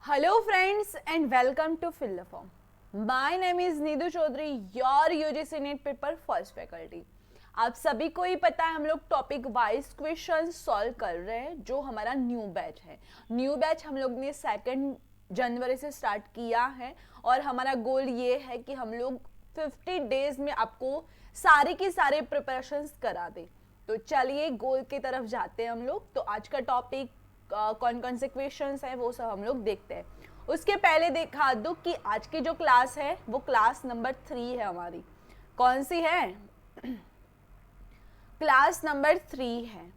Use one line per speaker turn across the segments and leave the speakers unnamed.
Hello friends and welcome to Fill the Form. My name is Needu Chaudhary, your UGC NET paper first faculty. आप सभी को ही पता है हम लोग टॉपिक वाइज क्वेश्चन सॉल्व कर रहे हैं जो हमारा न्यू बैच है। न्यू बैच हम लोग ने 2 जनवरी से स्टार्ट किया है और हमारा गोल ये है कि हम लोग 50 डेज में आपको सारे की सारे प्रिपरेशंस करा दें। तो चलिए गोल की तरफ जाते हैं हम लोग। तो आज का टॉपिक कौन कौन से क्वेश्चंस हैं वो सब हम लोग देखते हैं। उसके पहले दिखा दूं कि आज की जो क्लास है वो क्लास नंबर 3 है हमारी। कौन सी है? क्लास नंबर 3 है।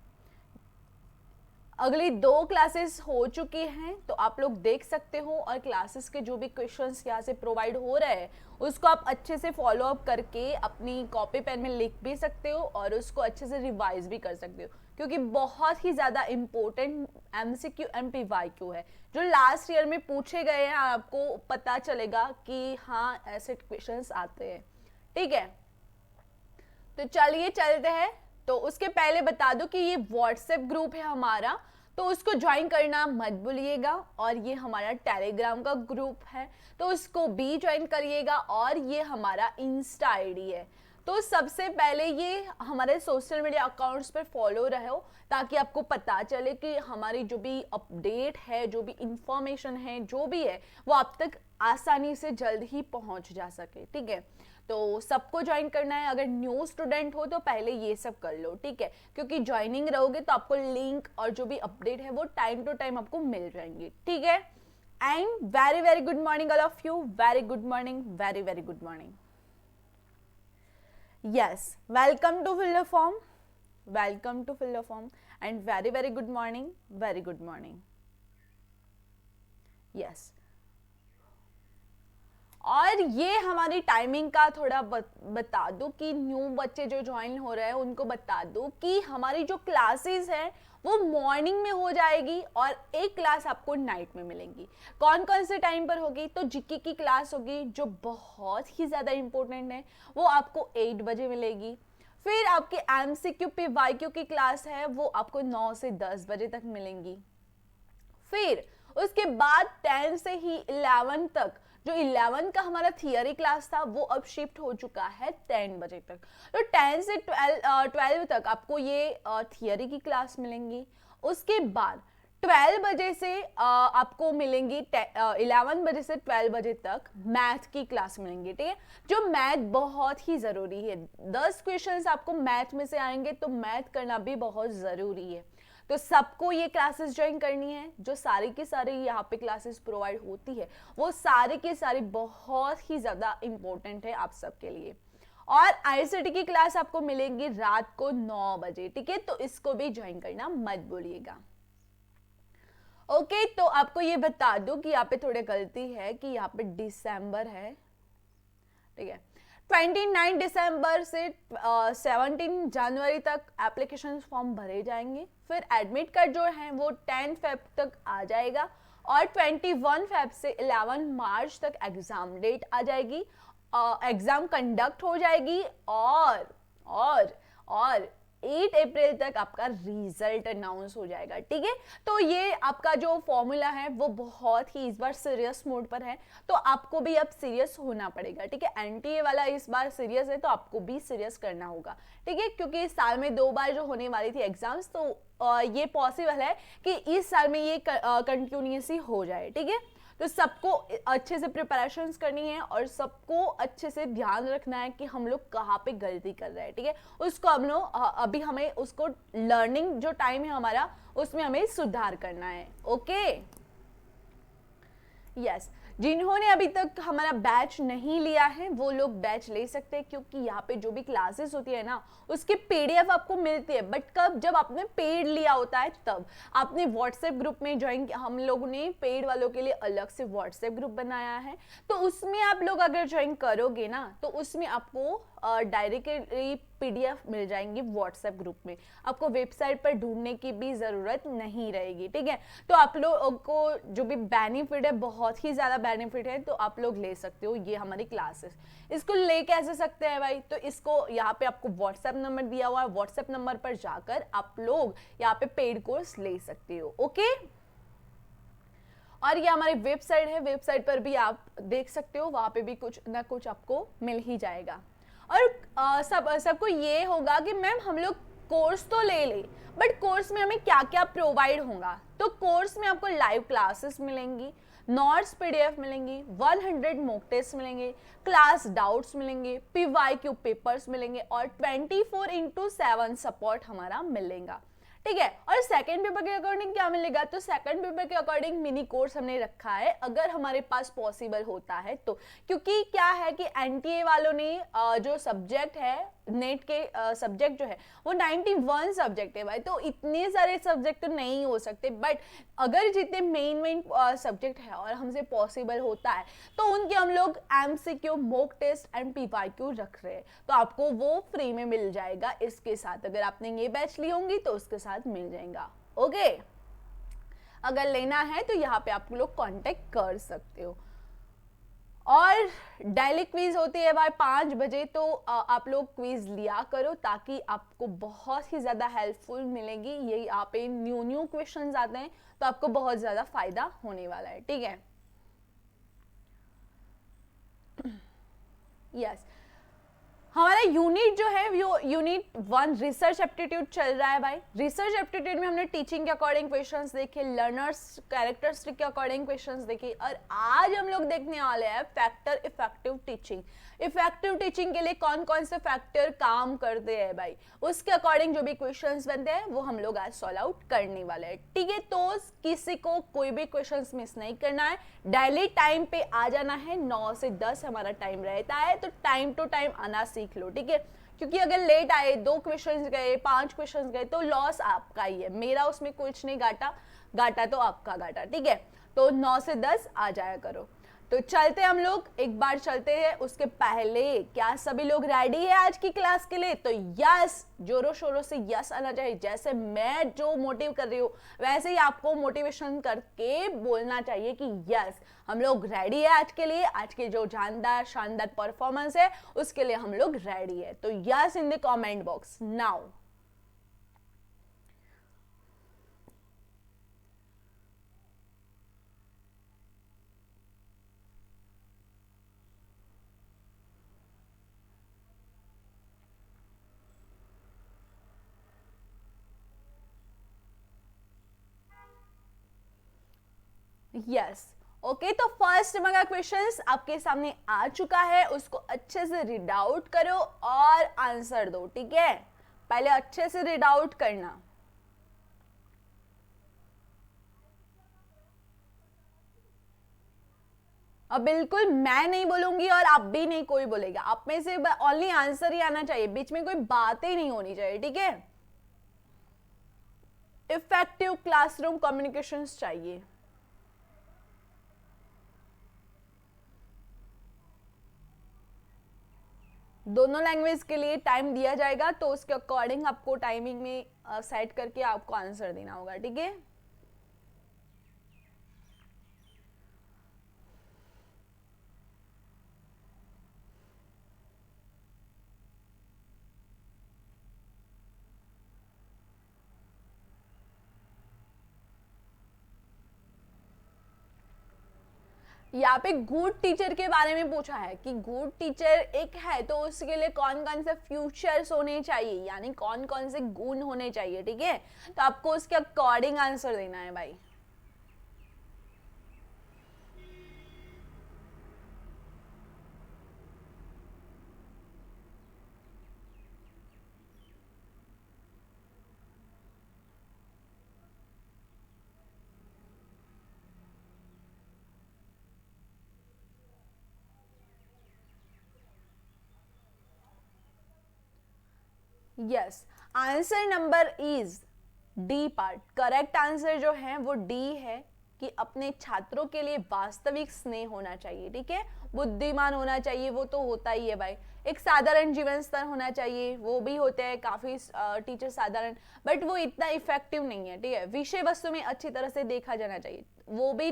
अगली 2 क्लासेस हो चुकी हैं तो आप लोग देख सकते हो और क्लासेस के जो भी क्वेश्चंस यहाँ से प्रोवाइड हो रहे हैं उसको आप अच्छे से फॉलो अप करके अपनी कॉपी पेन में लिख भी सकते हो और उसको अच्छे से रिवाइज भी कर सकते हो, क्योंकि बहुत ही ज़्यादा इम्पोर्टेंट MCQ एंड PYQ है जो लास्ट ईयर में पूछे गए हैं। आपको पता चलेगा कि हाँ ऐसे क्वेश्चंस आते हैं। ठीक है, तो चलिए चलते हैं। तो उसके पहले बता दो कि ये व्हाट्सएप ग्रुप है हमारा, तो उसको ज्वाइन करना मत भूलिएगा। और ये हमारा टेलीग्राम का ग्रुप है तो उसको भी ज्वाइन करिएगा। और ये हमारा इंस्टा आईडी है। तो सबसे पहले ये हमारे सोशल मीडिया अकाउंट्स पर फॉलो रहो ताकि आपको पता चले कि हमारी जो भी अपडेट है, जो भी इंफॉर्मेशन है, जो भी है वो आप तक आसानी से जल्द ही पहुंच जा सके। ठीक है, तो सबको ज्वाइन करना है। अगर न्यू स्टूडेंट हो तो पहले ये सब कर लो, ठीक है, क्योंकि ज्वाइनिंग रहोगे तो आपको लिंक और जो भी अपडेट है वो टाइम टू टाइम आपको मिल जाएंगे। ठीक है, and very very good morning all of you. Very good morning, very very good morning. Yes, welcome to fill the form, welcome to fill the form and very very good morning, very good morning. Yes, और ये हमारी timing का थोड़ा बता दूं कि new बच्चे जो ज्वाइन हो रहे हैं उनको बता दूं कि हमारी जो क्लासेस हैं वो मॉर्निंग में हो जाएगी और एक क्लास आपको नाइट में मिलेंगी। कौन कौन से टाइम पर होगी? तो जीके की क्लास होगी जो बहुत ही ज़्यादा इंपॉर्टेंट है, वो आपको 8 बजे मिलेगी। फिर आपकी MCQ PYQ की क्लास है वो आपको 9 से 10 बजे तक मिलेंगी। फिर उसके बाद 10 से ही 11 तक, जो 11 का हमारा थियरी क्लास था वो अब शिफ्ट हो चुका है 10 बजे तक। तो 10 से 12 तक आपको ये थियरी की क्लास मिलेंगी। उसके बाद 12 बजे से आपको मिलेंगी 11 बजे से 12 बजे तक मैथ की क्लास मिलेंगी। ठीक है, जो मैथ बहुत ही ज़रूरी है। 10 क्वेश्चंस आपको मैथ में से आएंगे तो मैथ करना भी बहुत ज़रूरी है। तो सबको ये क्लासेस ज्वाइन करनी है। जो सारी की सारी यहाँ पे क्लासेस प्रोवाइड होती है वो सारी की सारी बहुत ही ज़्यादा इम्पोर्टेंट है आप सबके लिए। और ICT की क्लास आपको मिलेगी रात को 9 बजे। ठीक है, तो इसको भी ज्वाइन करना मत भूलिएगा। ओके, तो आपको ये बता दूं कि यहाँ पे थोड़ी गलती है कि यहाँ पे दिसंबर है। ठीक है, 29 दिसंबर से 17 जनवरी तक एप्लीकेशन फॉर्म भरे जाएंगे। फिर एडमिट कार्ड जो है वो 10 फेब तक आ जाएगा और 21 फेब से 11 मार्च तक एग्जाम डेट आ जाएगी। एग्जाम कंडक्ट हो जाएगी और 8 अप्रैल तक आपका रिजल्ट अनाउंस हो जाएगा। ठीक है, तो ये आपका जो फॉर्मूला है वो बहुत ही इस बार सीरियस मोड पर है, तो आपको भी अब सीरियस होना पड़ेगा। ठीक है, NTA वाला इस बार सीरियस है तो आपको भी सीरियस करना होगा। ठीक है, क्योंकि इस साल में 2 बार जो होने वाली थी एग्जाम्स, तो ये पॉसिबल है कि इस साल में ये कंटिन्यूसली हो जाए। ठीक है, तो सबको अच्छे से प्रिपरेशंस करनी है और सबको अच्छे से ध्यान रखना है कि हम लोग कहाँ पे गलती कर रहे हैं। ठीक है, उसको हम लोग अभी हमें उसको लर्निंग जो टाइम है हमारा उसमें हमें सुधार करना है। ओके, यस, जिन्होंने अभी तक हमारा बैच नहीं लिया है वो लोग बैच ले सकते हैं, क्योंकि यहाँ पे जो भी क्लासेस होती है ना उसकी PDF आपको मिलती है। बट कब? जब आपने पेड लिया होता है तब। आपने व्हाट्सएप ग्रुप में ज्वाइन, हम लोगों ने पेड वालों के लिए अलग से व्हाट्सएप ग्रुप बनाया है, तो उसमें आप लोग अगर ज्वाइन करोगे ना तो उसमें आपको डायरेक्टली PDF मिल जाएंगी व्हाट्सएप ग्रुप में। आपको वेबसाइट पर ढूंढने की भी ज़रूरत नहीं रहेगी। ठीक है, तो आप लोगों को जो भी बेनिफिट है, बहुत ही ज़्यादा बेनिफिट है, तो आप लोग ले सकते हो ये हमारी क्लासेस। इसको ले कैसे सकते हैं भाई? तो इसको यहाँ पे आपको व्हाट्सएप नंबर दिया हुआ है, व्हाट्सएप नंबर पर जाकर आप लोग यहाँ पे पेड कोर्स ले सकते हो। ओके, और ये हमारी वेबसाइट है, वेबसाइट पर भी आप देख सकते हो, वहाँ पे भी कुछ ना कुछ आपको मिल ही जाएगा। और सबको ये होगा कि मैम हम लोग कोर्स तो ले ले, बट कोर्स में हमें क्या क्या प्रोवाइड होगा। तो कोर्स में आपको लाइव क्लासेस मिलेंगी, नोट्स पीडीएफ मिलेंगी, 100 मॉक टेस्ट मिलेंगे, क्लास डाउट्स मिलेंगे, पीवाईक्यू पेपर्स मिलेंगे और 24/7 सपोर्ट हमारा मिलेगा, ठीक है। और सेकंड पेपर के अकॉर्डिंग क्या मिलेगा, तो सेकंड पेपर के अकॉर्डिंग मिनी कोर्स हमने रखा है, अगर हमारे पास पॉसिबल होता है तो। क्योंकि क्या है कि एनटीए वालों ने जो सब्जेक्ट है, नेट के सब्जेक्ट जो है वो 91 सब्जेक्ट है भाई, तो इतने सारे सब्जेक्ट तो नहीं हो सकते, बट अगर जितने मेन सब्जेक्ट है और हमसे पॉसिबल होता है तो उनके हम लोग MCQ, mock test and PYQ रख रहे हैं, तो आपको वो फ्री में मिल जाएगा इसके साथ। अगर आपने ये बैच ली होंगी तो उसके साथ मिल जाएगा, ओके। अगर लेना है तो यहाँ पे आप लोग कांटेक्ट कर सकते हो। और डेली क्विज होती है भाई 5 बजे, तो आप लोग क्विज लिया करो ताकि आपको बहुत ही ज़्यादा हेल्पफुल मिलेगी। ये यहाँ पे न्यू क्वेश्चंस आते हैं तो आपको बहुत ज़्यादा फायदा होने वाला है, ठीक है। यस, हमारा यूनिट जो है वो यूनिट 1 रिसर्च एप्टीट्यूड चल रहा है भाई। रिसर्च एप्टीट्यूड में हमने टीचिंग के अकॉर्डिंग क्वेश्चंस देखे, लर्नर्स कैरेक्टरिस्टिक के अकॉर्डिंग क्वेश्चंस देखे, और आज हम लोग देखने वाले हैं factor effective teaching. Effective teaching के लिए कौन कौन से फैक्टर काम करते हैं भाई, उसके अकॉर्डिंग जो भी क्वेश्चंस बनते हैं वो हम लोग आज सॉल्व आउट करने वाले हैं, ठीक है। तो किसी को कोई भी क्वेश्चंस मिस नहीं करना है, डेली टाइम पे आ जाना है, 9 से 10 हमारा टाइम रहता है, तो टाइम टू टाइम आना सीख लो, ठीक है। क्योंकि अगर लेट आए, 2 क्वेश्चंस गए, 5 क्वेश्चंस गए, तो लॉस आपका ही है, मेरा उसमें कुछ नहीं, घाटा तो आपका घाटा, ठीक है। तो 9 से 10 आ जाया करो। तो चलते हम लोग एक बार चलते हैं, उसके पहले क्या सभी लोग रेडी है आज की क्लास के लिए? तो यस, जोरों शोरों से यस आना चाहिए। जैसे मैं जो मोटिव कर रही हूँ वैसे ही आपको मोटिवेशन करके बोलना चाहिए कि यस हम लोग रेडी है आज के लिए, आज के जो शानदार परफॉर्मेंस है उसके लिए हम लोग रेडी है। तो yes in the comment box now. Yes, okay. तो फर्स्ट मगा क्वेश्चंस आपके सामने आ चुका है, उसको अच्छे से रीड आउट करो और आंसर दो, ठीक है। पहले अच्छे से रीड आउट करना। अब बिल्कुल मैं नहीं बोलूंगी और आप भी नहीं कोई बोलेगा, आप में से ओनली आंसर ही आना चाहिए, बीच में कोई बातें नहीं होनी चाहिए, ठीक है। इफेक्टिव क्लासरूम कम्युनिकेशंस चाहिए। दोनों लैंग्वेज के लिए टाइम दिया जाएगा, तो उसके अकॉर्डिंग आपको टाइमिंग में सेट करके आपको आंसर देना होगा, ठीक है। यहाँ पे गुड टीचर के बारे में पूछा है कि गुड टीचर एक है तो उसके लिए कौन कौन से फ्यूचर्स होने चाहिए, यानी कौन कौन से गुण होने चाहिए, ठीक है। तो आपको उसके अकॉर्डिंग आंसर देना है भाई। Yes, answer number is D part. Correct answer जो है वो डी है कि अपने छात्रों के लिए वास्तविक स्नेह होना चाहिए, ठीक है। बुद्धिमान होना चाहिए, वो तो होता ही है भाई। एक साधारण जीवन स्तर होना चाहिए, वो भी होते हैं काफी टीचर साधारण, बट वो इतना इफेक्टिव नहीं है, ठीक है। विषय वस्तु में अच्छी तरह से देखा जाना चाहिए, वो भी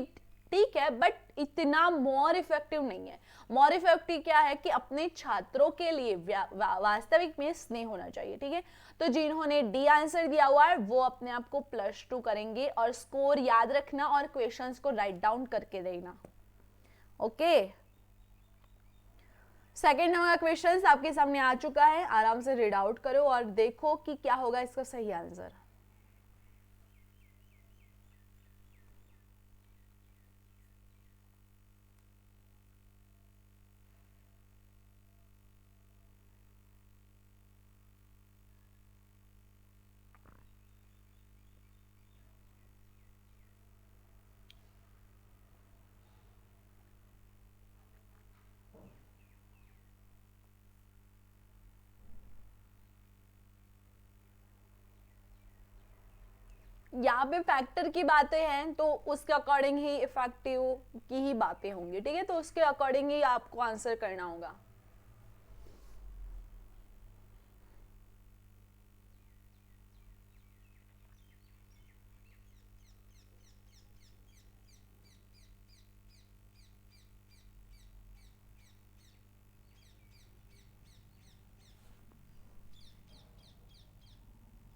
ठीक है, बट इतना मोर इफेक्टिव नहीं है। मोर इफेक्टिव क्या है कि अपने छात्रों के लिए वास्तविक में स्नेह होना चाहिए, ठीक है। तो जिन्होंने डी आंसर दिया हुआ है वो अपने आप को +2 करेंगे, और स्कोर याद रखना और क्वेश्चंस को राइट डाउन करके देना। ओके, सेकेंड नंबर का क्वेश्चन आपके सामने आ चुका है, आराम से रीड आउट करो और देखो कि क्या होगा इसका सही आंसर। यहाँ पे फैक्टर की बातें हैं तो उसके अकॉर्डिंग ही इफेक्टिव की ही बातें होंगी, ठीक है। तो उसके अकॉर्डिंग ही आपको आंसर करना होगा।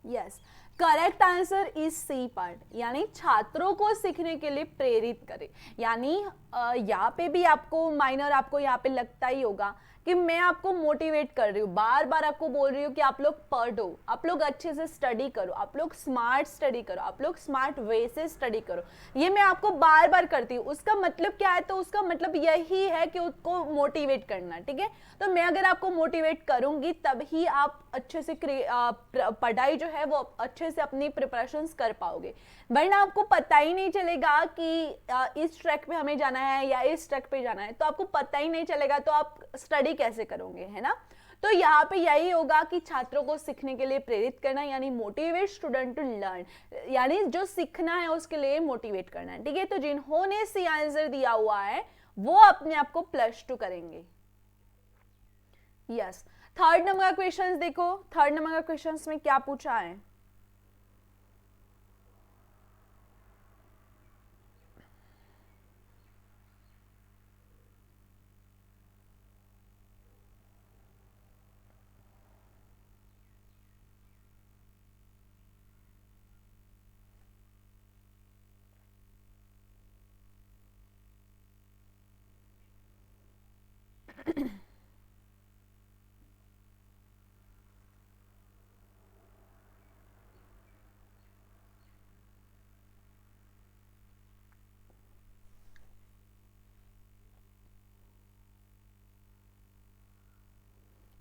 Yes, correct answer is C part, यानी छात्रों को सीखने के लिए प्रेरित करे। यानी यहाँ पे भी आपको माइनर आपको यहाँ पे लगता ही होगा कि मैं आपको मोटिवेट कर रही हूँ, बार बार आपको बोल रही हूँ कि आप लोग पढ़ो, आप लोग अच्छे से स्टडी करो, आप लोग स्मार्ट स्टडी करो, आप लोग स्मार्ट वे से स्टडी करो, ये मैं आपको बार बार करती हूँ। उसका मतलब क्या है? तो उसका मतलब यही है कि उसको मोटिवेट करना, ठीक है। तो मैं अगर आपको मोटिवेट करूंगी तभी आप अच्छे से पढ़ाई जो है वो अच्छे से अपनी प्रिपरेशंस कर पाओगे, वरना आपको पता ही नहीं चलेगा कि इस ट्रैक पे हमें जाना है या इस ट्रैक पे जाना है, तो आपको पता ही नहीं चलेगा तो आप स्टडी कैसे करोगे, है ना। तो यहाँ पे यही होगा कि छात्रों को सीखने के लिए प्रेरित करना, यानी मोटिवेट स्टूडेंट टू लर्न, यानी जो सीखना है उसके लिए मोटिवेट करना है, ठीक है। तो जिन्होंने सी आंसर दिया हुआ है वो अपने आप को +2 करेंगे। यस, थर्ड नंबर का क्वेश्चन देखो, थर्ड नंबर का क्वेश्चन में क्या पूछा है।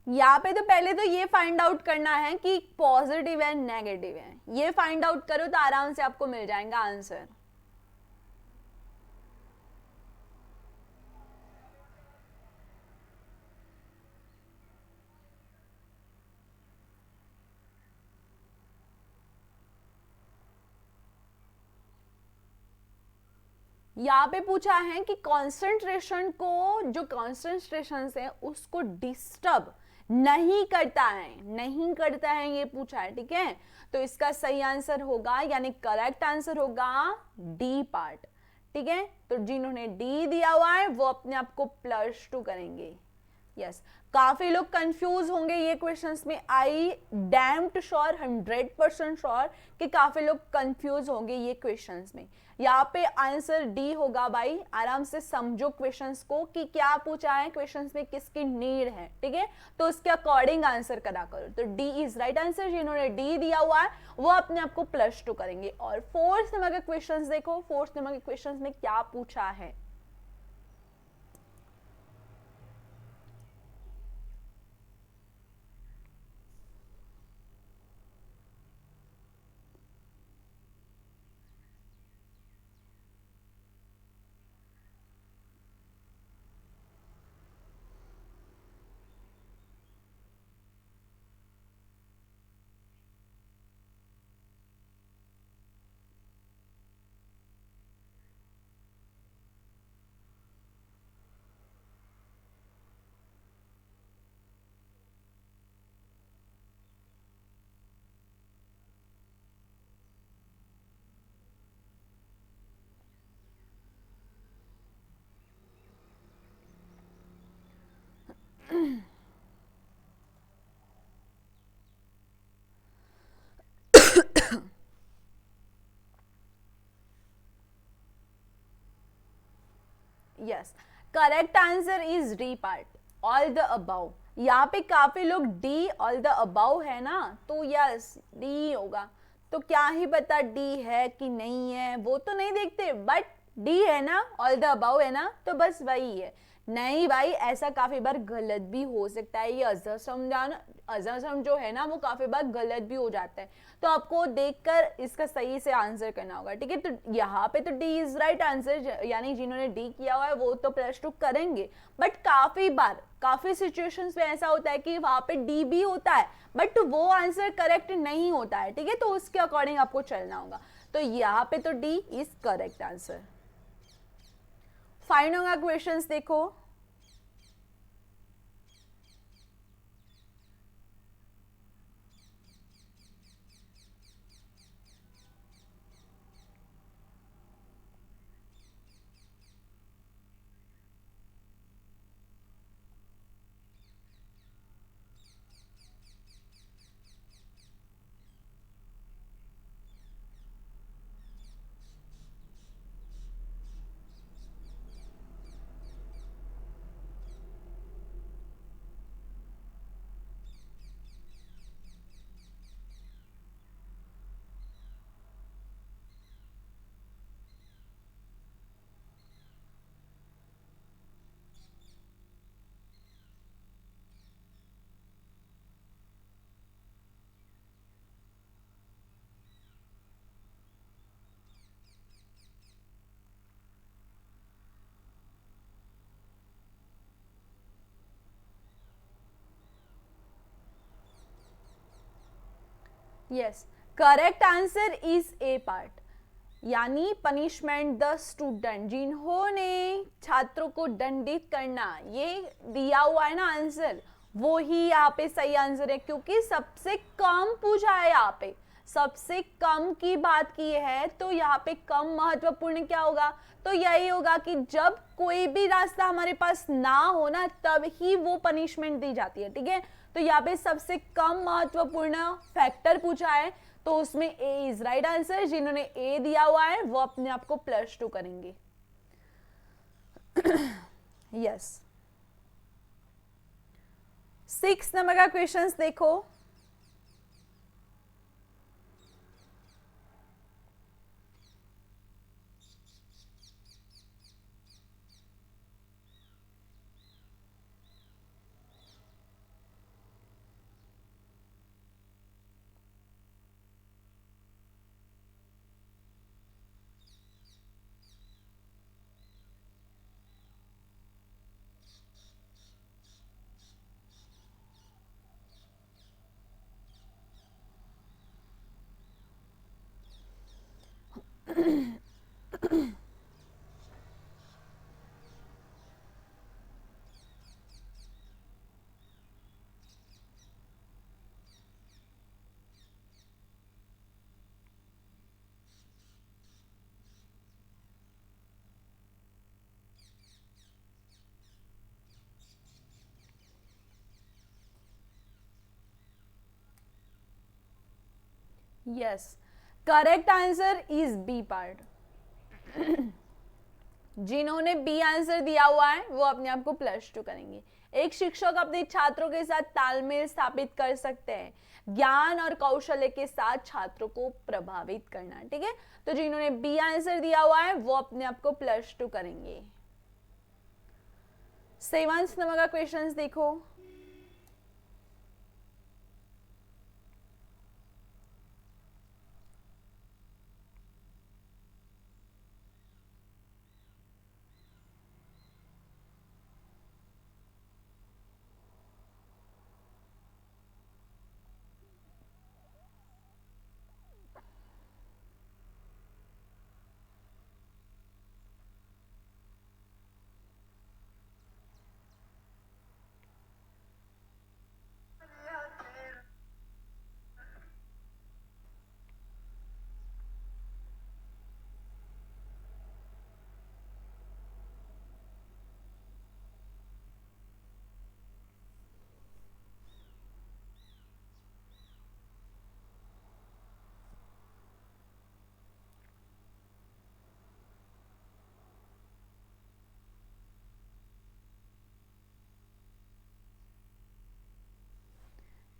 यहाँ पे तो पहले तो ये फाइंड आउट करना है कि पॉजिटिव है नेगेटिव है, ये फाइंड आउट करो तो आराम से आपको मिल जाएगा आंसर। यहाँ पे पूछा है कि कॉन्सेंट्रेशन को, जो कॉन्सेंट्रेशन है उसको डिस्टर्ब नहीं करता है, नहीं करता है, ये पूछा है, ठीक है। तो इसका सही आंसर होगा, यानी करेक्ट आंसर होगा डी पार्ट, ठीक है। तो जिन्होंने डी दिया हुआ है वो अपने आप को +2 करेंगे। यस, काफी लोग कंफ्यूज होंगे ये क्वेश्चंस में, आई डैम्ड श्योर, 100% श्योर कि काफी लोग कंफ्यूज होंगे ये क्वेश्चंस में। यहाँ पे आंसर डी होगा भाई, आराम से समझो क्वेश्चंस को कि क्या पूछा है क्वेश्चंस में, किसकी नीड है, ठीक है। तो उसके अकॉर्डिंग आंसर करा करो। तो डी इज राइट आंसर, जिन्होंने डी दिया हुआ है वो अपने आप को +2 करेंगे। और फोर्थ नंबर के क्वेश्चंस देखो, फोर्थ नंबर के क्वेश्चंस में क्या पूछा है। Yes, correct answer is D part, all the above. यहाँ पे काफी लोग डी ऑल द अबाउ है ना, तो यस डी होगा। तो क्या ही पता डी है कि नहीं है, वो तो नहीं देखते, बट डी है ना, ऑल द अबाउ है ना, तो बस वही है। नहीं भाई, ऐसा काफी बार गलत भी हो सकता है, ये अजम जो है ना वो काफी बार गलत भी हो जाता है, तो आपको देखकर इसका सही से आंसर करना होगा, ठीक है। तो यहाँ पे तो डी इज राइट आंसर, यानी जिन्होंने डी किया हुआ है वो तो +2 करेंगे। बट काफी बार काफी सिचुएशंस में ऐसा होता है कि वहां पे डी भी होता है बट वो आंसर करेक्ट नहीं होता है, ठीक है, तो उसके अकॉर्डिंग आपको चलना होगा। तो यहाँ पे तो D is correct answer. Fine होगा क्वेश्चंस देखो। Yes, correct answer is A part, यानी पनिशमेंट द स्टूडेंट, जिन्होंने छात्रों को दंडित करना, ये दिया हुआ है ना आंसर, वो ही यहाँ पे सही आंसर है, क्योंकि सबसे कम पूछा है, यहाँ पे सबसे कम की बात की है, तो यहाँ पे कम महत्वपूर्ण क्या होगा, तो यही होगा कि जब कोई भी रास्ता हमारे पास ना हो ना, तब ही वो पनिशमेंट दी जाती है, ठीक है। तो यहाँ पे सबसे कम महत्वपूर्ण फैक्टर पूछा है, तो उसमें ए इज राइट आंसर। जिन्होंने ए दिया हुआ है वो अपने आप को +2 करेंगे। यस, 6 नंबर का क्वेश्चंस देखो। Yes, correct answer is B part. जिन्होंने बी आंसर दिया हुआ है वो अपने आप को +2 करेंगे। एक शिक्षक अपने छात्रों के साथ तालमेल स्थापित कर सकते हैं, ज्ञान और कौशल्य के साथ छात्रों को प्रभावित करना, ठीक है। तो जिन्होंने बी आंसर दिया हुआ है वो अपने आप को +2 करेंगे। 7 नंबर का क्वेश्चंस देखो।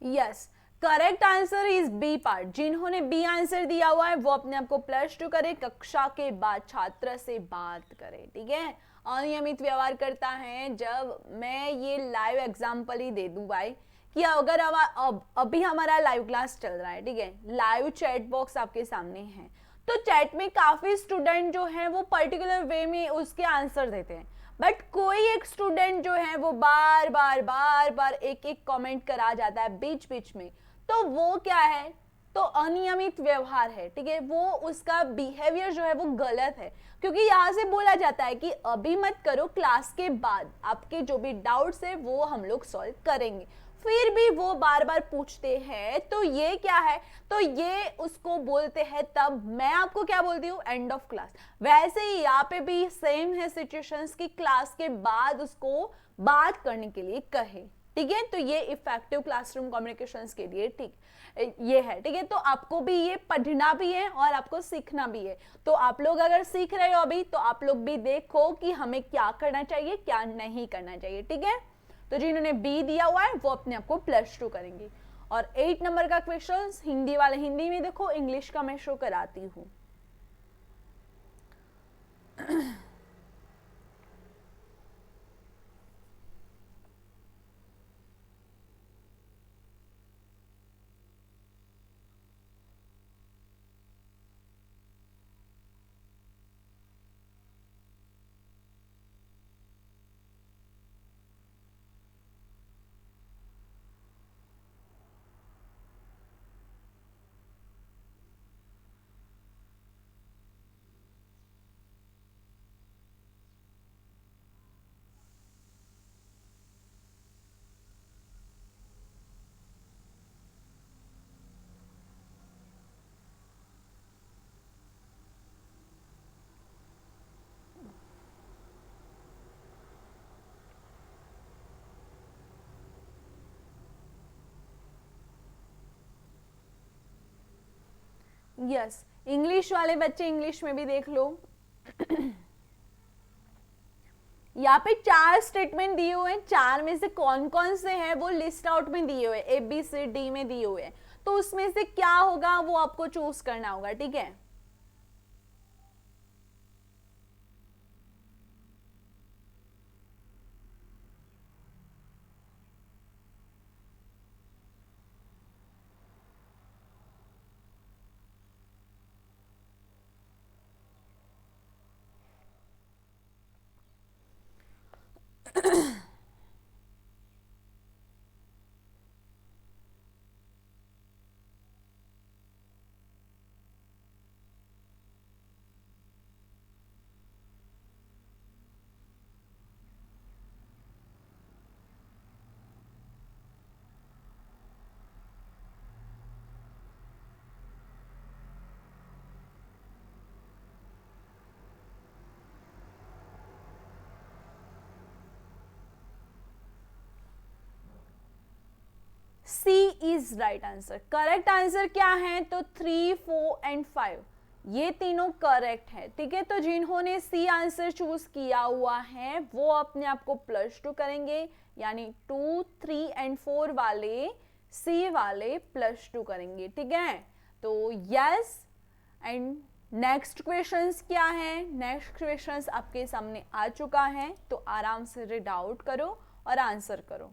Yes, correct answer is B part. जिन्होंने बी आंसर दिया हुआ है वो अपने आप को +2 करे, कक्षा के बाद छात्र से बात करे, ठीक है। अनियमित व्यवहार करता है, जब मैं ये लाइव एग्जांपल ही दे दूं भाई कि अगर अभी हमारा लाइव क्लास चल रहा है, ठीक है, लाइव चैट बॉक्स आपके सामने है, तो चैट में काफी स्टूडेंट जो है वो पर्टिकुलर वे में उसके आंसर देते हैं, बट कोई एक स्टूडेंट जो है वो बार बार एक एक कमेंट करा जाता है बीच बीच में, तो वो क्या है, तो अनियमित व्यवहार है, ठीक है। वो उसका बिहेवियर जो है वो गलत है, क्योंकि यहाँ से बोला जाता है कि अभी मत करो, क्लास के बाद आपके जो भी डाउट्स है वो हम लोग सॉल्व करेंगे। फिर भी वो बार बार पूछते हैं, तो ये क्या है, तो ये उसको बोलते हैं, तब मैं आपको क्या बोलती हूँ, एंड ऑफ क्लास। वैसे ही यहाँ पे भी सेम है सिचुएशंस की क्लास के बाद उसको बात करने के लिए कहे, ठीक है। तो ये इफेक्टिव क्लासरूम कम्युनिकेशंस के लिए ठीक ये है, ठीक है। तो आपको भी ये पढ़ना भी है और आपको सीखना भी है। तो आप लोग अगर सीख रहे हो अभी, तो आप लोग भी देखो कि हमें क्या करना चाहिए, क्या नहीं करना चाहिए, ठीक है। तो जिन्होंने बी दिया हुआ है वो अपने आप को +2 करेंगे। और 8 नंबर का क्वेश्चन हिंदी वाले हिंदी में देखो, इंग्लिश का मैं शो कराती हूँ। यस, इंग्लिश वाले बच्चे इंग्लिश में भी देख लो। यहाँ पे 4 स्टेटमेंट दिए हुए हैं, 4 में से कौन कौन से हैं वो लिस्ट आउट में दिए हुए, ABCD में दिए हुए हैं, तो उसमें से क्या होगा वो आपको चूज करना होगा, ठीक है। C is right answer. Correct answer क्या है, तो 3, 4 एंड 5 ये तीनों करेक्ट है, ठीक है। तो जिन्होंने सी आंसर चूज किया हुआ है वो अपने आप को +2 करेंगे, यानी 2, 3 एंड 4 वाले सी वाले +2 करेंगे, ठीक है। तो यस, एंड नेक्स्ट क्वेश्चंस क्या है, नेक्स्ट क्वेश्चंस आपके सामने आ चुका है, तो आराम से रीड आउट करो और आंसर करो।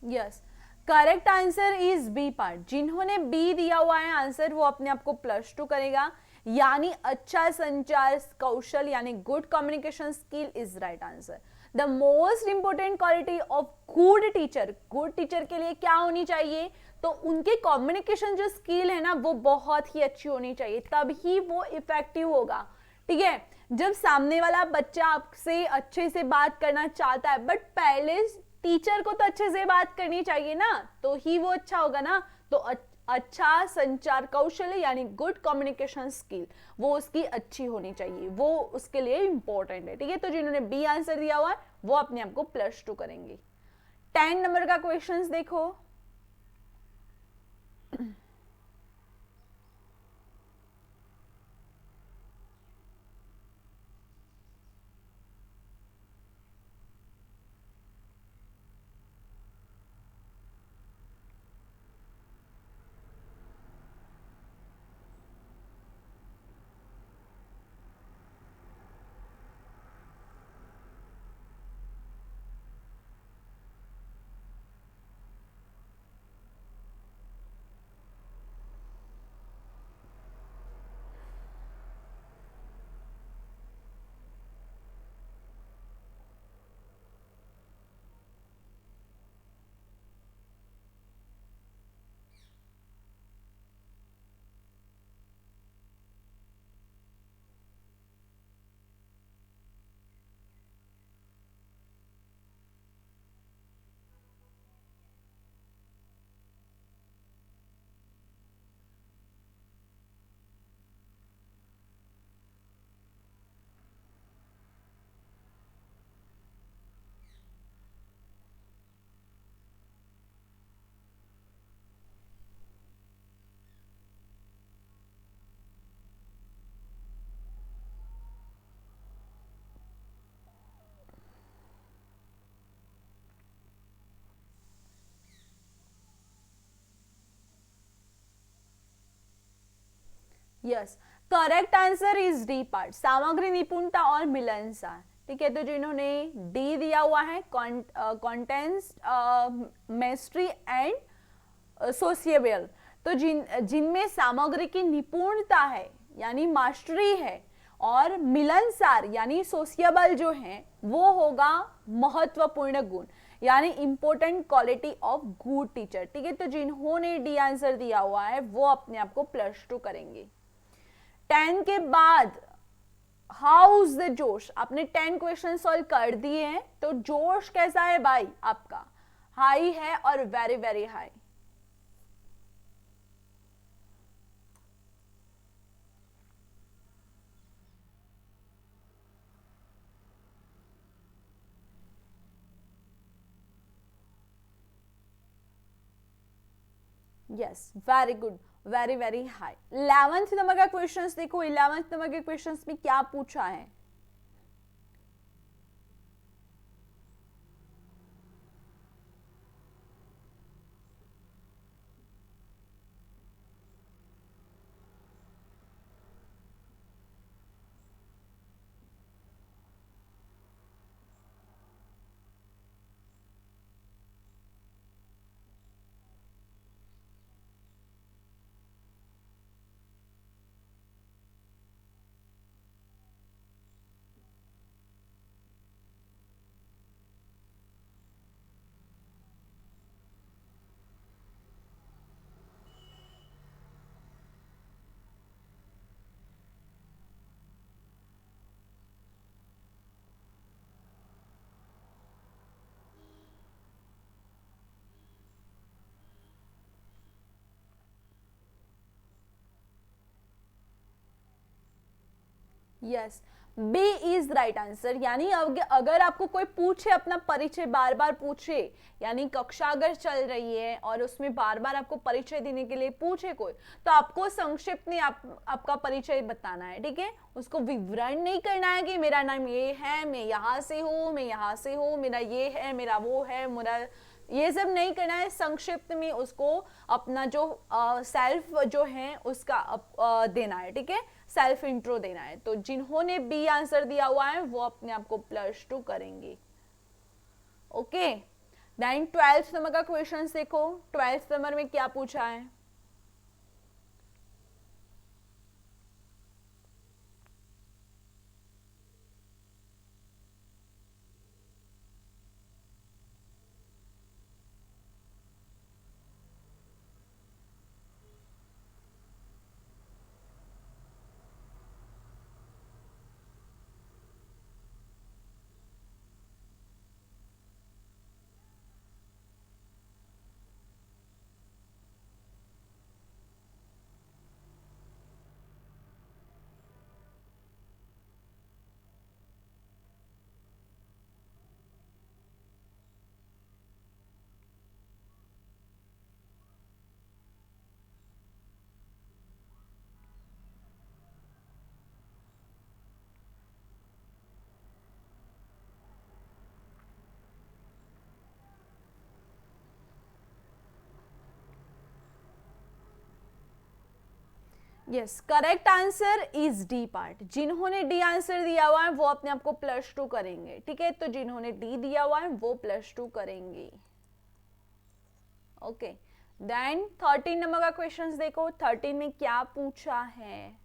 Yes, correct answer is B part. जिन्होंने बी दिया हुआ है आंसर वो अपने आप को +2 करेगा, यानी अच्छा संचार कौशल यानी good communication skill is right answer. The most important quality of good teacher, good teacher के लिए क्या होनी चाहिए, तो उनके कम्युनिकेशन जो स्किल है ना वो बहुत ही अच्छी होनी चाहिए, तभी वो इफेक्टिव होगा। ठीक है, जब सामने वाला बच्चा आपसे अच्छे से बात करना चाहता है, बट पहले टीचर को तो अच्छे से बात करनी चाहिए ना, तो ही वो अच्छा होगा ना। तो अच्छा संचार कौशल यानी गुड कम्युनिकेशन स्किल वो उसकी अच्छी होनी चाहिए, वो उसके लिए इंपॉर्टेंट है। ठीक है, तो जिन्होंने बी आंसर दिया हुआ है वो अपने आप को +2 करेंगे। 10 नंबर का क्वेश्चंस देखो। Yes, correct answer is D part, सामग्री निपुणता और मिलनसार। ठीक है, तो जो इन्होंने डी दिया हुआ है कॉन्टेंस मेस्ट्री एंड सोशियबल, तो जिनमें सामग्री की निपुणता है यानी मास्टरी है, और मिलनसार यानी सोशियबल जो है वो होगा महत्वपूर्ण गुण यानी important quality of good teacher. ठीक है, तो जिन्होंने डी आंसर दिया हुआ है वो अपने आप को +2 करेंगे। 10 के बाद हाउस द जोश, आपने 10 क्वेश्चन सॉल्व कर दिए हैं, तो जोश कैसा है भाई आपका, हाई है और very very high. Yes, very good, very very high. 11th number का क्वेश्चंस देखो, 11th नंबर के क्वेश्चंस में क्या पूछा है। Yes, B is right answer. यानी अगर आपको कोई पूछे अपना परिचय, बार बार पूछे, यानी कक्षा अगर चल रही है और उसमें बार बार आपको परिचय देने के लिए पूछे कोई, तो आपको संक्षिप्त में आपका परिचय बताना है। ठीक है, उसको विवरण नहीं करना है कि मेरा नाम ये है, मैं यहाँ से हूँ, मैं यहाँ से हूँ, मेरा ये है, मेरा वो है, मेरा ये सब नहीं करना है। संक्षिप्त में उसको अपना जो सेल्फ जो है उसका देना है। ठीक है, सेल्फ इंट्रो देना है। तो जिन्होंने बी आंसर दिया हुआ है वो अपने आप को +2 करेंगे। ओके, देन 12th नंबर का क्वेश्चन देखो, 12th नंबर में क्या पूछा है। Yes, correct answer is D part. जिन्होंने डी आंसर दिया हुआ है वो अपने आप को +2 करेंगे, ठीक है। तो जिन्होंने डी दिया हुआ है वो +2 करेंगे। ओके, देन 13 नंबर का क्वेश्चन देखो, 13 में क्या पूछा है।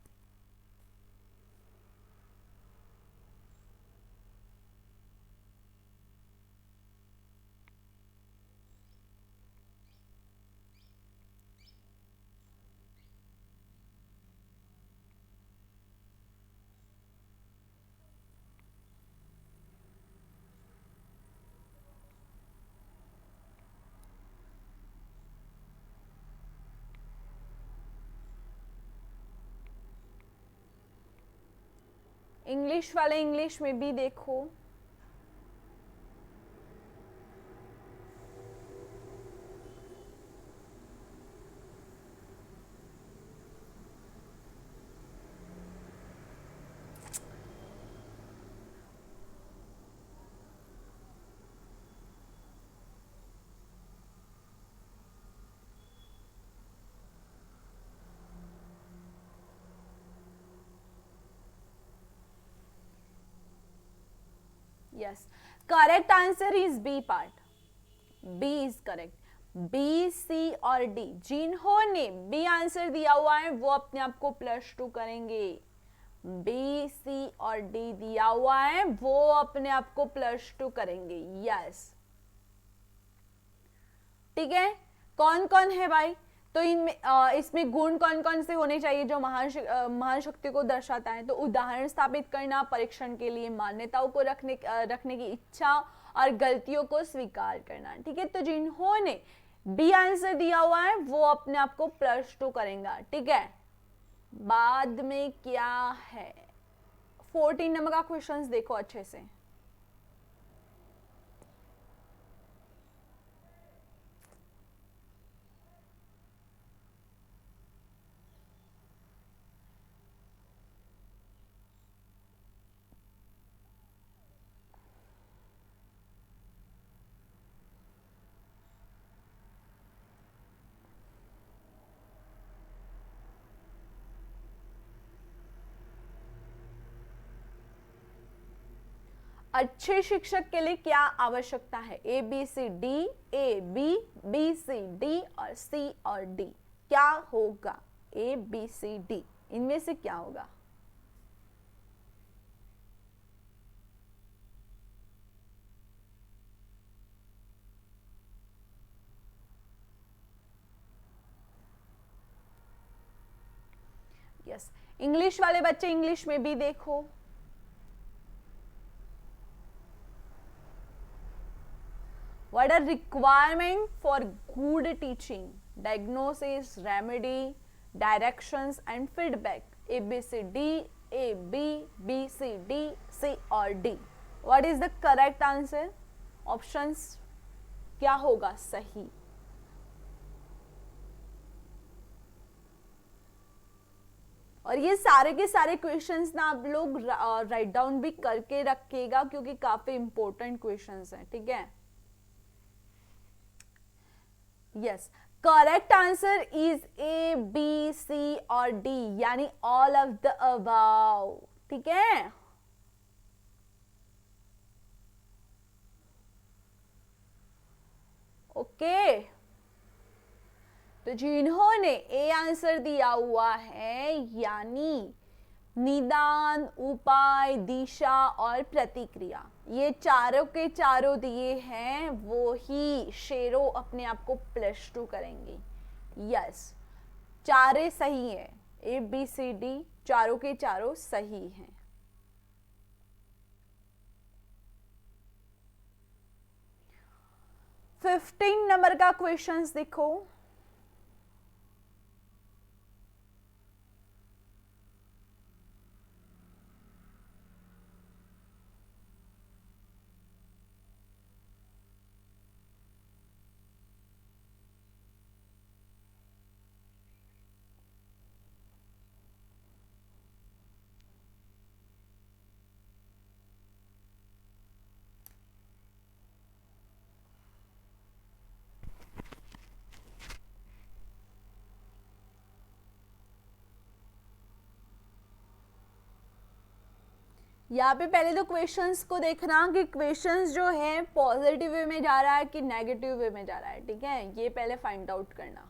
इंग्लिश वाले इंग्लिश में भी देखो। Yes, correct answer is B part. B is correct. B, C और डी, जिन्होंने बी आंसर दिया हुआ है वो अपने आप को +2 करेंगे। बी, सी और डी दिया हुआ है वो अपने आप को +2 करेंगे। यस, ठीक है। कौन कौन है भाई? तो इनमें इसमें गुण कौन कौन से होने चाहिए जो महान शक्ति को दर्शाता है? तो उदाहरण स्थापित करना, परीक्षण के लिए मान्यताओं को रखने की इच्छा और गलतियों को स्वीकार करना, ठीक है। तो जिन्होंने बी आंसर दिया हुआ है वो अपने आप को +2 करेंगे, ठीक है। बाद में क्या है, 14 नंबर का क्वेश्चन देखो अच्छे से। अच्छे शिक्षक के लिए क्या आवश्यकता है? A B C D, A B, B C D और सी और डी। क्या होगा? ए बी सी डी, इनमें से क्या होगा? यस, इंग्लिश वाले बच्चे इंग्लिश में भी देखो। What are requirement for good teaching? Diagnosis, remedy, directions and feedback. A, B, C, D, A, B, B, C, D, C और D. What is the correct answer? Options क्या होगा सही? और ये सारे के सारे क्वेश्चंस ना आप लोग राइट डाउन भी करके रखिएगा क्योंकि काफी इंपॉर्टेंट क्वेश्चंस हैं, ठीक है। Yes, correct answer is A, B, C और डी, यानी ऑल ऑफ द अबाव, ठीक है। ओके, तो जिन्होंने ए आंसर दिया हुआ है यानी निदान, उपाय, दिशा और प्रतिक्रिया, ये चारों के चारों दिए हैं, वो ही शेरों अपने आप को +2 करेंगे। यस, चारे सही है, ABCD चारों के चारों सही हैं। फिफ्टीन नंबर का क्वेश्चंस देखो। यहाँ पे पहले तो क्वेश्चंस को देखना कि क्वेश्चंस जो है पॉजिटिव वे में जा रहा है कि नेगेटिव वे में जा रहा है, ठीक है, ये पहले फाइंड आउट करना,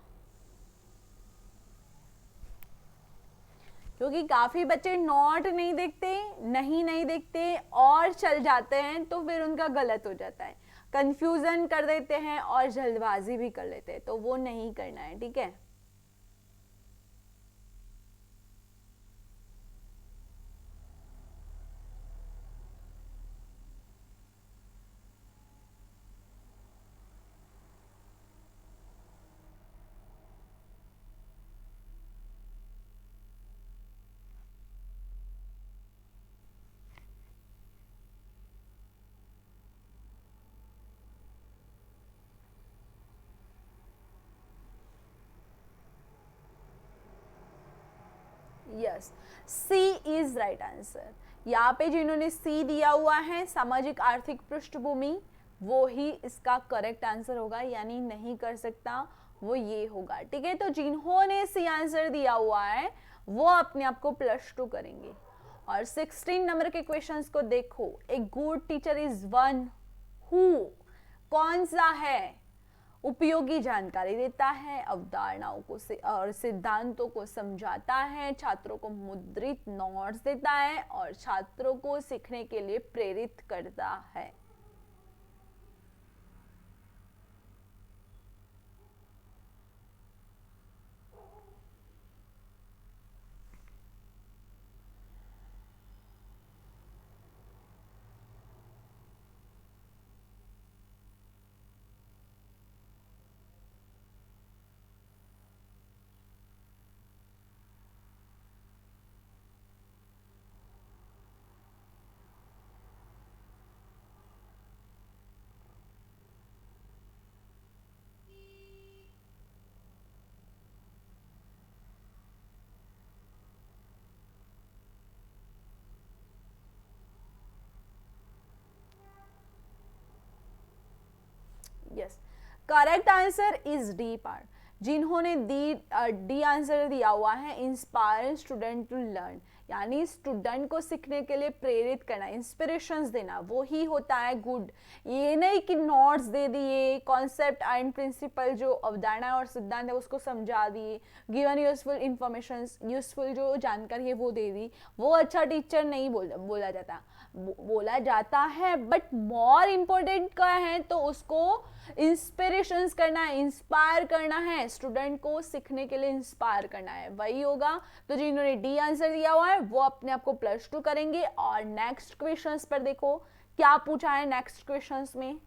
क्योंकि काफी बच्चे नॉट नहीं देखते, नहीं देखते और चल जाते हैं, तो फिर उनका गलत हो जाता है, कंफ्यूजन कर देते हैं और जल्दबाजी भी कर लेते हैं, तो वो नहीं करना है, ठीक है। Yes, C is right answer. यहाँ पे जिन्होंने सी दिया हुआ है सामाजिक आर्थिक पृष्ठभूमि, वो ही इसका करेक्ट आंसर होगा, यानी नहीं कर सकता वो ये होगा, ठीक है। तो जिन्होंने सी आंसर दिया हुआ है वो अपने आप को +2 करेंगे। और 16 नंबर के क्वेश्चंस को देखो। A good teacher is one who, कौन सा है, उपयोगी जानकारी देता है, अवधारणाओं को से और सिद्धांतों को समझाता है, छात्रों को मुद्रित नोट्स देता है और छात्रों को सीखने के लिए प्रेरित करता है। Yes, correct answer is D part. जिन्होंने डी आंसर दिया हुआ है, इंस्पायर स्टूडेंट टू लर्न, यानी स्टूडेंट को सीखने के लिए प्रेरित करना, इंस्पिरेशंस देना, वो ही होता है गुड। ये नहीं कि नोट्स दे दिए, कॉन्सेप्ट एंड प्रिंसिपल जो अवधारणा और सिद्धांत है उसको समझा दिए, गिवन यूजफुल इंफॉर्मेशन, यूजफुल जो जानकारी है वो दे दी, वो अच्छा टीचर नहीं बोला जाता। बोला जाता है, बट मोर इम्पोर्टेंट क्या है तो उसको इंस्पिरेशंस करना है, इंस्पायर करना है, स्टूडेंट को सीखने के लिए इंस्पायर करना है, वही होगा। तो जिन्होंने डी आंसर दिया हुआ है वो अपने आप को +2 करेंगे। और नेक्स्ट क्वेश्चंस पर देखो क्या पूछा है नेक्स्ट क्वेश्चंस में।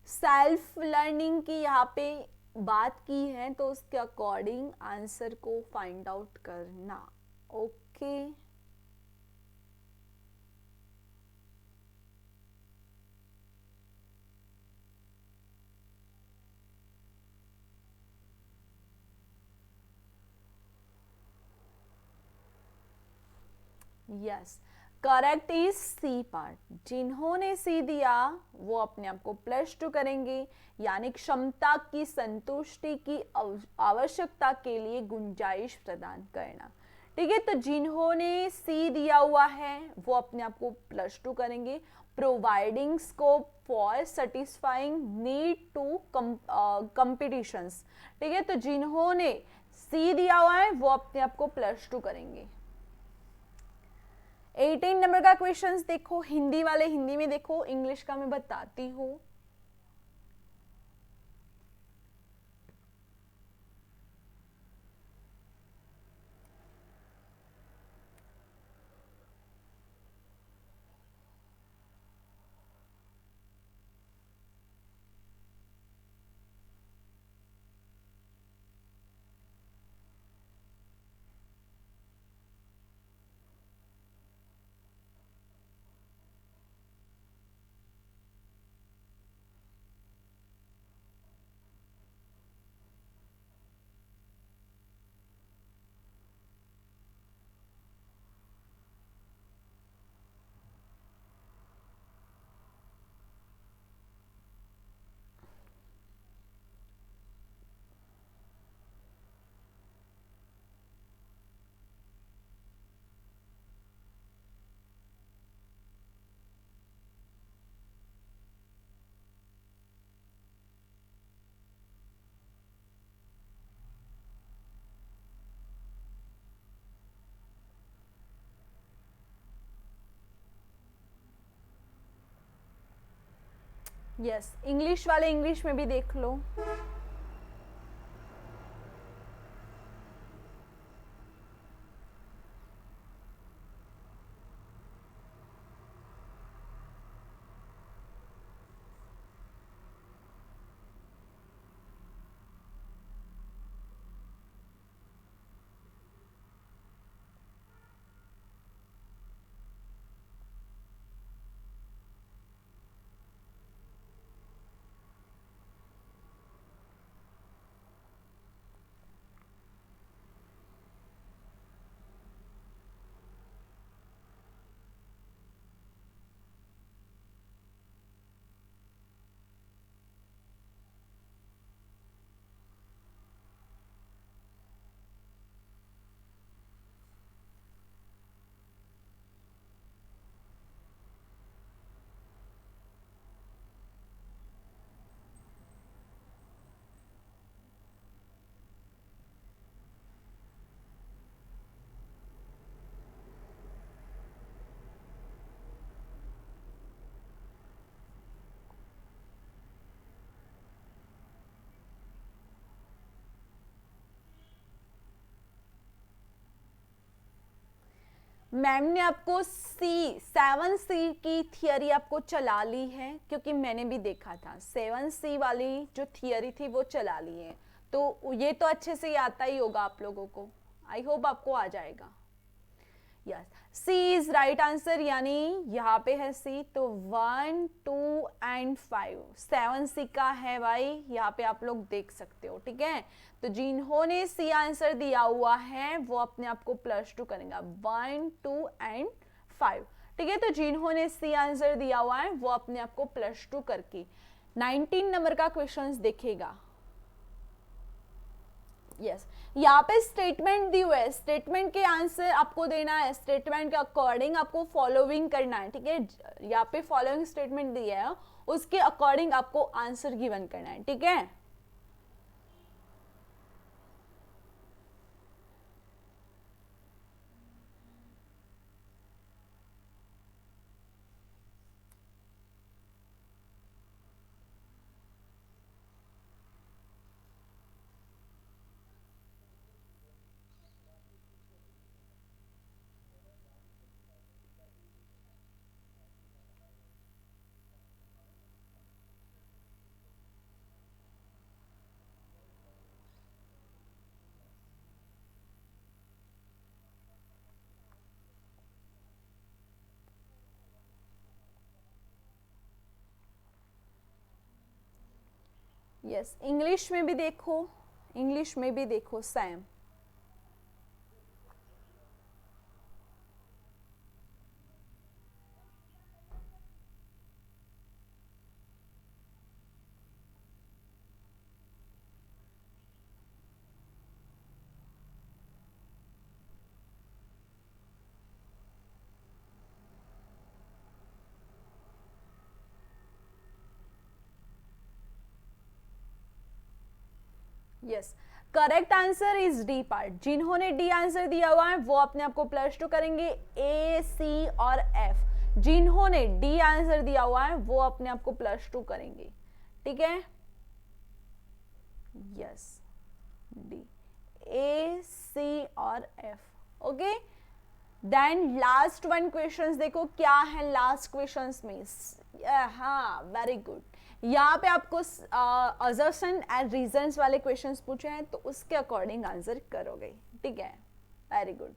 सेल्फ लर्निंग की यहाँ पे बात की है, तो उसके अकॉर्डिंग आंसर को फाइंड आउट करना। Okay, yes, correct is C part. जिन्होंने सी दिया वो अपने आप को +2 करेंगे, यानी क्षमता की संतुष्टि की आवश्यकता के लिए गुंजाइश प्रदान करना। ठीक है, तो जिन्होंने सी दिया हुआ है वो अपने आप को +2 करेंगे। Providing scope for satisfying need to competitions. ठीक है, तो जिन्होंने सी दिया हुआ है वो अपने आप को +2 करेंगे। 18 नंबर का क्वेश्चंस देखो, हिंदी वाले हिंदी में देखो, इंग्लिश का मैं बताती हूँ। यस, इंग्लिश वाले इंग्लिश में भी देख लो। मैम ने आपको सेवन सी की थियरी आपको चला ली है, क्योंकि मैंने भी देखा था 7C वाली जो थियरी थी वो चला ली है, तो ये तो अच्छे से आता ही होगा आप लोगों को। आई होप आपको आ जाएगा। Yes, C is right answer, यानी यहाँ पे है सी, तो 1, 2 एंड 5 7C का है भाई, यहाँ पे आप लोग देख सकते हो। ठीक है, तो जिन्होंने सी आंसर दिया हुआ है वो अपने आप को +2 करेंगे, 1, 2 एंड 5। ठीक है, तो जिन्होंने सी आंसर दिया हुआ है वो अपने आप को +2 करके 19 नंबर का क्वेश्चन देखेगा। यस, यहाँ पे स्टेटमेंट दी हुए है, स्टेटमेंट के आंसर आपको देना है, स्टेटमेंट के अकॉर्डिंग आपको फॉलोइंग करना है। ठीक है, यहाँ पे फॉलोइंग स्टेटमेंट दिया है, उसके अकॉर्डिंग आपको आंसर गिवन करना है। ठीक है, यस, इंग्लिश में भी देखो, इंग्लिश में भी देखो Sam. Yes, correct answer is D part. जिन्होंने डी आंसर दिया हुआ है वो अपने आप को +2 करेंगे, ए, सी और एफ। जिन्होंने डी आंसर दिया हुआ है वो अपने आप को +2 करेंगे, ठीक है। यस, डी, ए, सी और F, okay. Then last one questions देखो क्या है लास्ट क्वेश्चंस में। हाँ, वेरी गुड। यहाँ पे आपको असर्शन एंड रीजंस वाले क्वेश्चंस पूछे हैं तो उसके अकॉर्डिंग आंसर करोगे, ठीक है। Very good.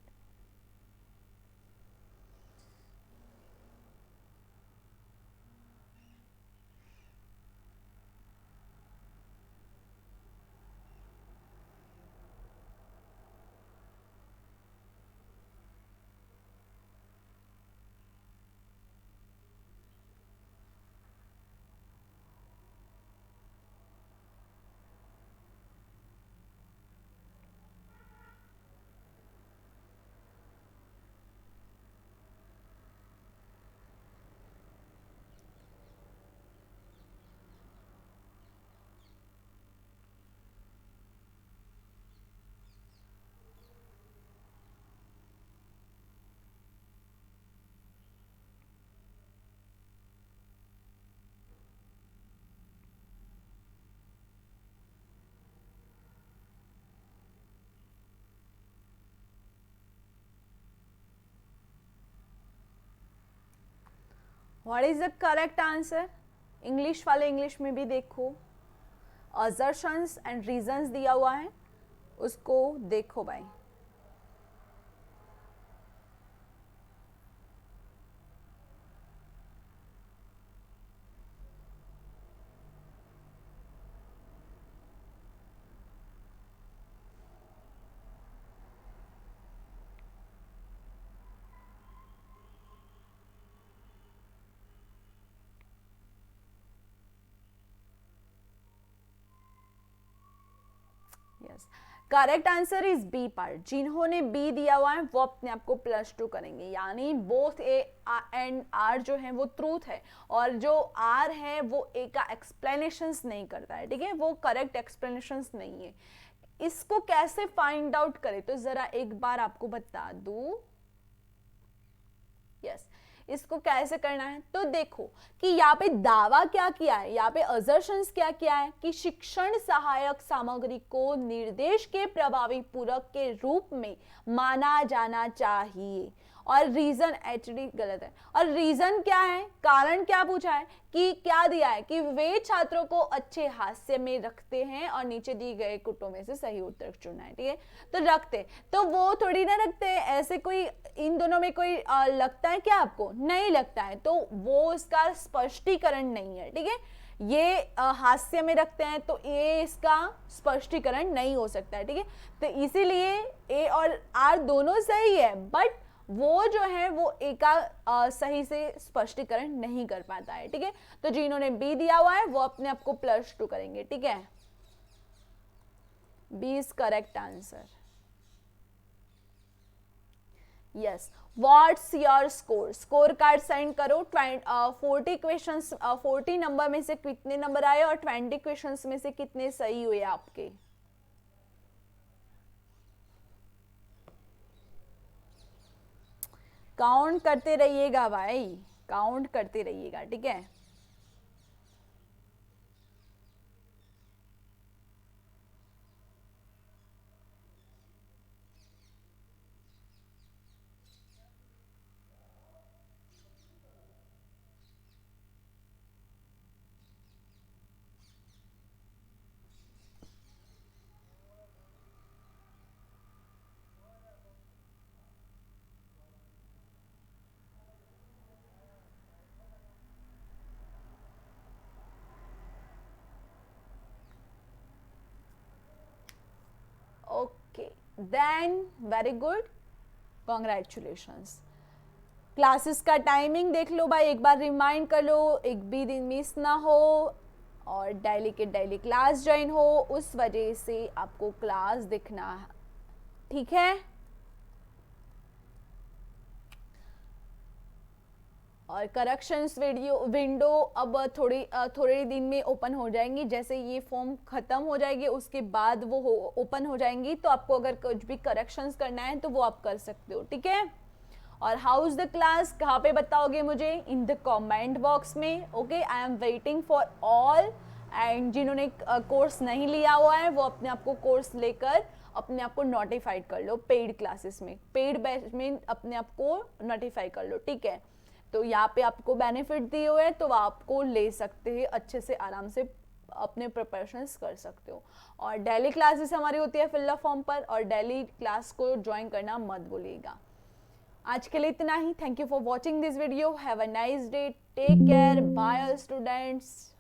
What is the correct answer? English वाले इंग्लिश में भी देखो, असर्शंस एंड रीजंस दिया हुआ है, उसको देखो भाई। Yes, correct answer is B part. जिन्होंने बी दिया हुआ है वो अपने आप को +2 करेंगे, यानी बोथ ए एंड आर जो है वो ट्रूथ है, और जो आर है वो ए का एक्सप्लेनेशंस नहीं करता है, ठीक है, वो करेक्ट एक्सप्लेनेशंस नहीं है। इसको कैसे फाइंड आउट करें तो जरा एक बार आपको बता दूं। यस, इसको कैसे करना है तो देखो कि यहाँ पे दावा क्या किया है, यहाँ पे असर्शंस क्या किया है कि शिक्षण सहायक सामग्री को निर्देश के प्रभावी पूरक के रूप में माना जाना चाहिए, और रीजन एक्चुअली गलत है। और रीजन क्या है, कारण क्या पूछा है कि क्या दिया है कि वे छात्रों को अच्छे हास्य में रखते हैं और नीचे दिए गए कुटों में से सही उत्तर चुनना है, ठीक है। तो रखते तो वो थोड़ी ना रखते हैं, ऐसे कोई इन दोनों में कोई लगता है क्या आपको? नहीं लगता है, तो वो इसका स्पष्टीकरण नहीं है, ठीक है। ये हास्य में रखते हैं तो ये इसका स्पष्टीकरण नहीं हो सकता है, ठीक है। तो इसीलिए ए और आर दोनों सही है, बट वो जो है वो ए का सही से स्पष्टीकरण नहीं कर पाता है, ठीक है। तो जिन्होंने बी दिया हुआ है वो अपने आप को +2 करेंगे, ठीक है। B is correct answer. Yes, what's your score? Score card send करो। 40 क्वेश्चंस, 40 नंबर में से कितने नंबर आए और 20 क्वेश्चंस में से कितने सही हुए आपके? काउंट करते रहिएगा भाई, काउंट करते रहिएगा, ठीक है। Okay, then very good, congratulations. Classes का टाइमिंग देख लो भाई, एक बार रिमाइंड कर लो, एक भी दिन मिस ना हो, और डेली के डेली क्लास ज्वाइन हो, उस वजह से आपको क्लास दिखना, ठीक है। और करेक्शंस विंडो अब थोड़े दिन में ओपन हो जाएंगी। जैसे ये फॉर्म ख़त्म हो जाएगी उसके बाद वो ओपन हो जाएंगी, तो आपको अगर कुछ भी करेक्शंस करना है तो वो आप कर सकते हो, ठीक है। और हाउ इज द क्लास कहाँ पे बताओगे मुझे? इन द कमेंट बॉक्स में। Okay, I am waiting for all. And जिन्होंने कोर्स नहीं लिया हुआ है वो अपने आप को कोर्स लेकर अपने आप को नोटिफाइड कर लो पेड क्लासेस में, पेड बैच में अपने आप को नोटिफाई कर लो, ठीक है। तो यहाँ पे आपको बेनिफिट दिए हुए हैं तो आपको ले सकते हैं, अच्छे से आराम से अपने प्रिपरेशंस कर सकते हो। और डेली क्लासेस हमारी होती है फिल द फॉर्म पर, और डेली क्लास को ज्वाइन करना मत भूलिएगा। आज के लिए इतना ही। Thank you for watching this video. Have a nice day, take care, bye all students.